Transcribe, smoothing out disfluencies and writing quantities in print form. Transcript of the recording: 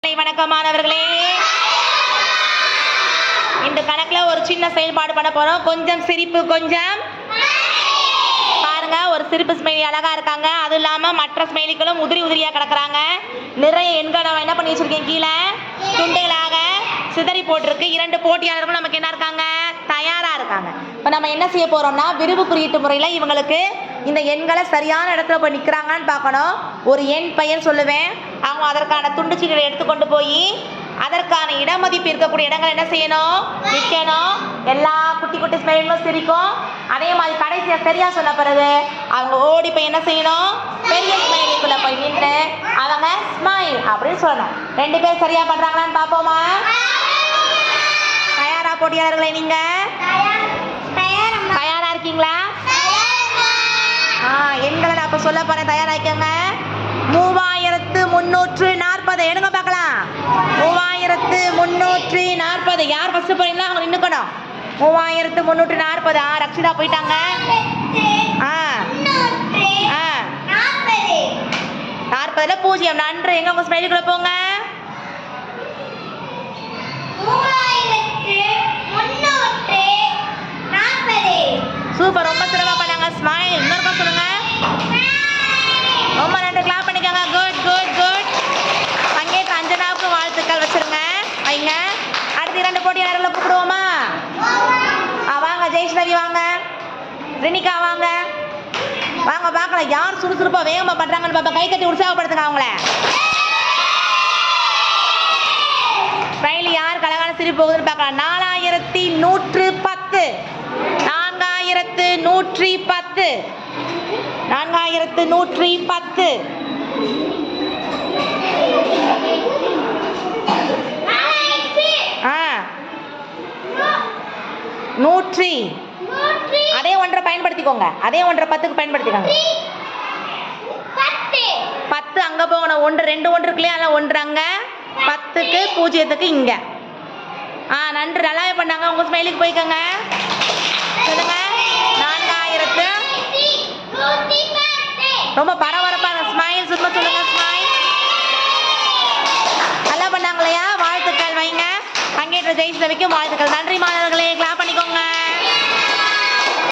காலை வணக்கம் மாணவர்களே. இந்த கணக்குல ஒரு சின்ன செயல்பாடு பண்ண போறோம். கொஞ்சம் சிரிப்பு, கொஞ்சம் பாருங்க. ஒரு சிரிப்பு ஸ்மைலி அழகா இருக்காங்க. அது இல்லாம மற்ற ஸ்மைலிகளும் உதிரி உதிரியா கிடக்குறாங்க. நிறைய எண்கள் நான் என்ன பண்ணி வச்சிருக்கேன், கீழே துண்டுகளாக சிதறி போட்டிருக்கு. 2 போட்டியாளர்களும் நமக்கு என்ன இருக்காங்க, தயாரா இருக்காங்க. இப்போ நம்ம என்ன செய்ய போறோம்னா, விரிவு குறியீட்டு முறையில் இவங்களுக்கு இந்த எண்களை சரியான இடத்துல போய் நிற்கிறாங்கன்னு பார்க்கணும். ஒரு எண் பெயர் சொல்லுவேன், அவங்க அதற்கான துண்டுச்சீட்டை எடுத்துக்கொண்டு போய் அதற்கான இடமதிப்பு இருக்கக்கூடிய இடங்கள் என்ன செய்யணும், நிற்கணும். எல்லா குட்டி குட்டி ஸ்மைல்களும் சிரிக்கும். அதே மாதிரி கடைசியாக சரியா சொன்ன பிறகு அவங்க ஓடி போய் என்ன செய்யணும், பெரிய ஸ்மைலுக்குள்ள போய் நின்று அவங்க ஸ்மைல் அப்படின்னு சொல்லணும். 2 பேர் சரியா பண்றாங்களான்னு பார்ப்போமா? தயாரா போட்டியாளர்களே? நீங்க தயாரா இருக்கீங்களா? எண்களை நான் அப்ப சொல்ல போறேன், தயாராக்கங்க. 3340 எடுங்க பார்க்கலாம். 3340. யார் ஃபர்ஸ்ட் போறீங்களா அவங்க நின்னுக்கணும். 3340. ரக்ஷிதா போயிட்டாங்க. 40ல 0. நன்று. எங்க உங்க ஸ்மைலுக்குள்ள போங்க. 3340. சூப்பர், ரொம்ப சிறப்பா பண்ணாங்க. ஸ்மைல். இன்னொருக்கா சொல்லுங்க. ரொம்ப நன்றி. கிளாப் பண்ணிக்கோங்க. Good good good. பங்கேற்ற அஞ்சனாவுக்கு வாழ்த்துக்கள் வச்சிருங்க, வைங்க. அடுத்து 2 போட்டியாளர்களை கூப்பிடுவோமா? வாங்க. ஜெயஸ்ரவி வாங்க. ரினிகா வாங்க. வாங்க பார்க்கலாம் யார் சுறுசுறுப்பா வேகமா பண்றாங்கன்னு பாப்பா. கை தட்டி உற்சாகப்படுத்துங்க அவங்கள. ஸ்மைலி யார் அழகான சிரிப்பு போகுதுன்னு பார்க்கலாம். 4110. 4110. 4110. 100. அதே ஒன்றை பயன்படுத்திக்கோங்க. அதே ஒன்றை 10க்கு பயன்படுத்திக்கோங்க. 10 அங்க போகணும். 1 2 1 இருக்குல்லையா, அதில் 1 அங்க, 10க்கு 0க்கு இங்க. நன்று. நல்லாவே பண்ணாங்க. உங்க ஸ்மைலுக்கு போய்க்கோங்க. சொல்லுங்க. 4000. ரொம்ப பரபரப்பாக ஸ்மைல். சும்மா சொல்லுங்க. ஸ்மைல். நல்லா பண்ணாங்க இல்லையா? வாழ்த்துக்கள் வைங்க. பங்கேற்ற ஜெயிச்சவைக்கும் வாழ்த்துக்கள். நன்றி மாணவர்களே. கிளாப் பண்ணிக்கோங்க.